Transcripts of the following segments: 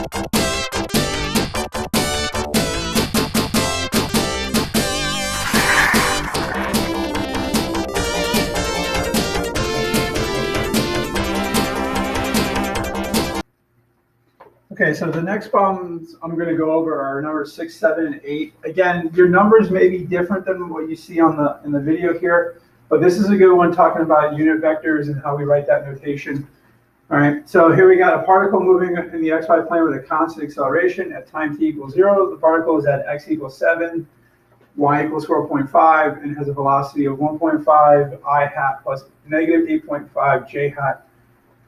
Okay, so the next problems I'm going to go over are numbers 6, 7, and 8. Again, your numbers may be different than what you see on in the video here, but this is a good one talking about unit vectors and how we write that notation. All right, so here we got a particle moving in the xy plane with a constant acceleration at time t equals 0. The particle is at x equals 7, y equals 4.5, and has a velocity of 1.5 I hat plus negative 8.5 j hat.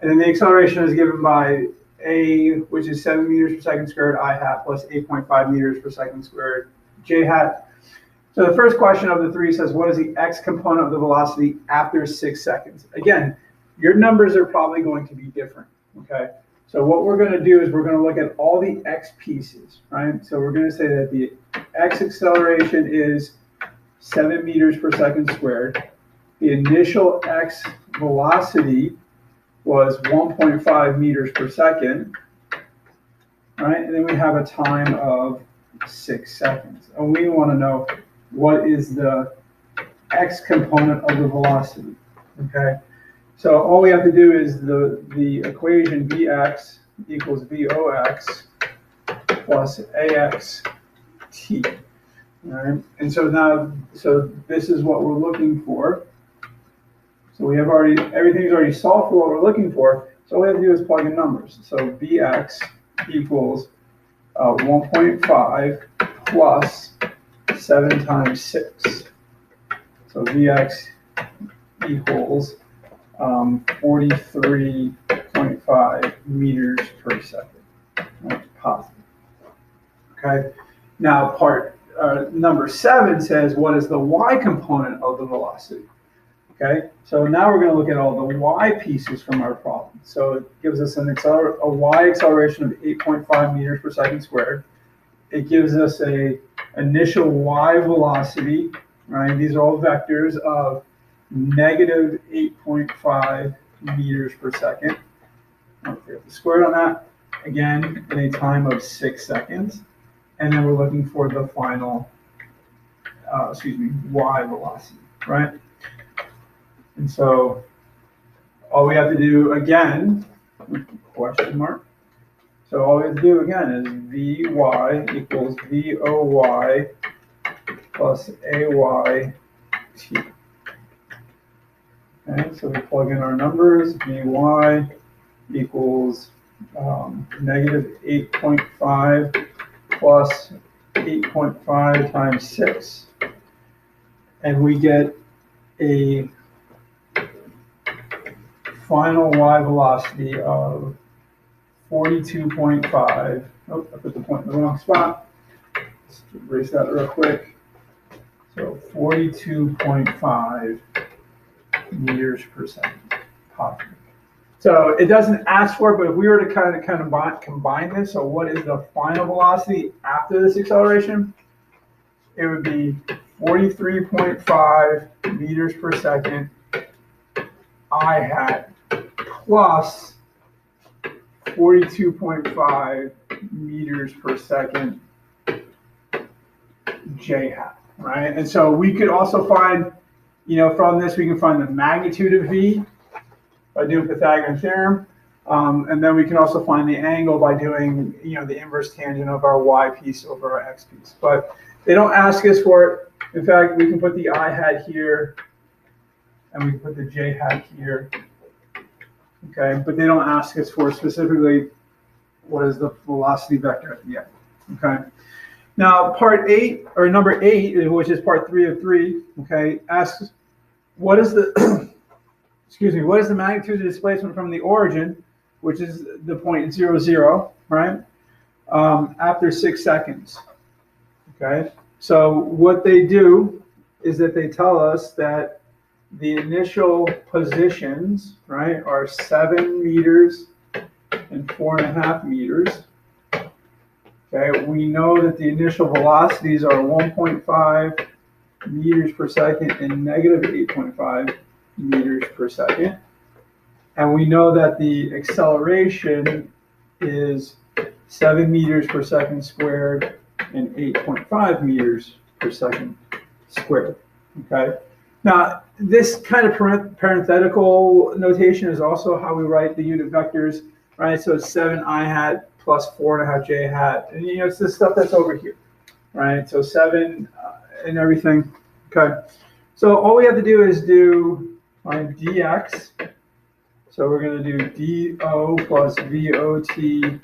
And then the acceleration is given by a, which is 7 meters per second squared I hat plus 8.5 meters per second squared j hat. So the first question of the three says, what is the x component of the velocity after 6 seconds? Again, your numbers are probably going to be different, okay? So what we're going to do is we're going to look at all the x pieces, right? So we're going to say that the x acceleration is 7 meters per second squared. The initial x velocity was 1.5 meters per second, right? And then we have a time of 6 seconds. And we want to know what is the x component of the velocity, okay? So all we have to do is the equation Vx equals Vox plus Ax t, right? And so now, so this is what we're looking for. So we have everything's already solved for what we're looking for. So all we have to do is plug in numbers. So Vx equals 1.5 plus 7 times 6. So Vx equals 43.5 meters per second. That's positive. Okay. Now part number 7 says, what is the y component of the velocity? Okay, so now we're going to look at all the y pieces from our problem. So it gives us a y acceleration of 8.5 meters per second squared. It gives us a initial y velocity, right? These are all vectors of negative 8.5 meters per second. Don't forget the square on that. Again, in a time of 6 seconds. And then we're looking for the final, y velocity, right? And so all we have to do again, question mark. So all we have to do again is Vy equals Voy plus Ay t. Okay, so we plug in our numbers. Vy equals negative 8.5 plus 8.5 times 6. And we get a final y velocity of 42.5. Oh, I put the point in the wrong spot. Let's erase that real quick. So 42.5 meters per second. Positive. So it doesn't ask for it, but if we were to kind of combine this, so what is the final velocity after this acceleration? It would be 43.5 meters per second I hat plus 42.5 meters per second j hat, right? And so we could also find, from this we can find the magnitude of v by doing Pythagorean theorem, and then we can also find the angle by doing, the inverse tangent of our y piece over our x piece. But they don't ask us for it. In fact, we can put the I hat here, and we can put the j hat here. Okay, but they don't ask us for specifically what is the velocity vector at the end. Okay. Now, part 8, or number 8, which is part 3 of 3, okay, asks what is the what is the magnitude of displacement from the origin, which is the point 0, 0, right? After 6 seconds. Okay. So what they do is that they tell us that the initial positions, right, are 7 meters and 4.5 meters. Okay, we know that the initial velocities are 1.5 meters per second and negative 8.5 meters per second. And we know that the acceleration is 7 meters per second squared and 8.5 meters per second squared. Okay. Now, this kind of parenthetical notation is also how we write the unit vectors, right? So it's 7I hat plus 4.5 J hat. And, you know, it's the stuff that's over here, right? So 7 and everything. Okay. So all we have to do is do dx. So we're going to do dO plus VOT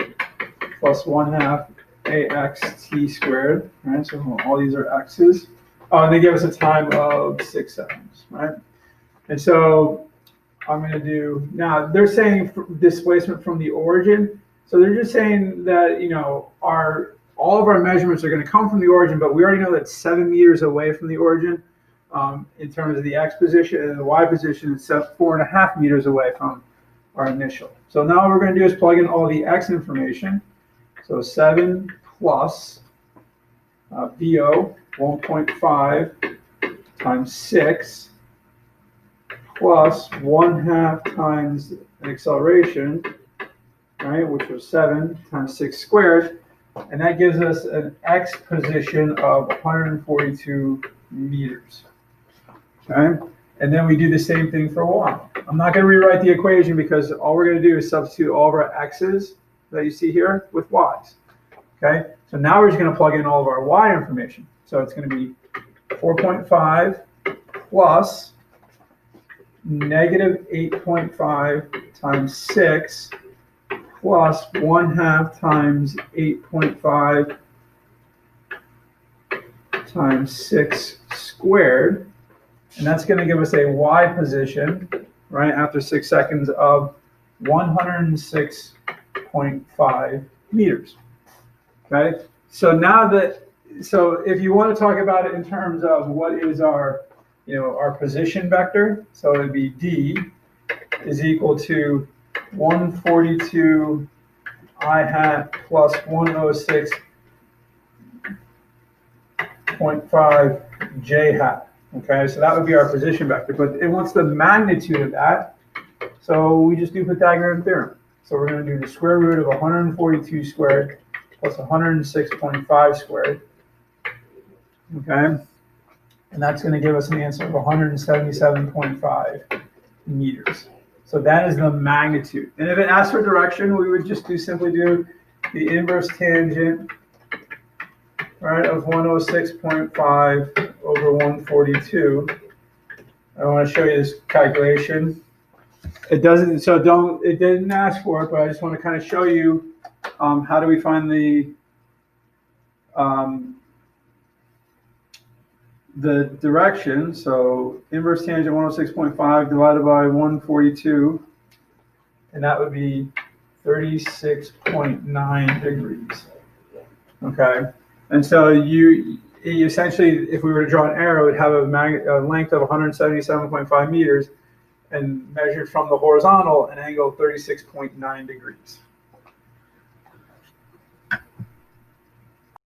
plus 1/2 AXT squared, right? So all these are x's. Oh, and they give us a time of 6 seconds, right? And so I'm going to do, now they're saying displacement from the origin. So they're just saying that, you know, all of our measurements are going to come from the origin, but we already know that 7 meters away from the origin in terms of the x position, and the y position is 4.5 meters away from our initial. So now what we're going to do is plug in all the x information. So 7 plus VO 1.5 times 6 plus 1/2 times an acceleration, right, which was 7 times 6 squared, and that gives us an x position of 142 meters. Okay, and then we do the same thing for y. I'm not going to rewrite the equation because all we're going to do is substitute all of our x's that you see here with y's. Okay, so now we're just going to plug in all of our y information. So it's going to be 4.5 plus negative 8.5 times 6 plus 1/2 times 8.5 times 6 squared. And that's going to give us a y position, right, after 6 seconds of 106.5 meters. Okay, so now that, so if you want to talk about it in terms of what is our, you know, our position vector, so it'd be d is equal to 142 I hat plus 106.5 J hat. Okay, so that would be our position vector, but it wants the magnitude of that, so we just do Pythagorean theorem. So we're going to do the square root of 142 squared plus 106.5 squared. Okay, and that's going to give us an answer of 177.5 meters. So that is the magnitude. And if it asks for direction, we would just simply do the inverse tangent, right, of 106.5 over 142. I want to show you this calculation. It doesn't, so don't, it didn't ask for it, but I just want to kind of show you how do we find the direction. So inverse tangent 106.5 divided by 142, and that would be 36.9 degrees. Okay, and so you essentially, if we were to draw an arrow, it would have a length of 177.5 meters and measured from the horizontal an angle of 36.9 degrees.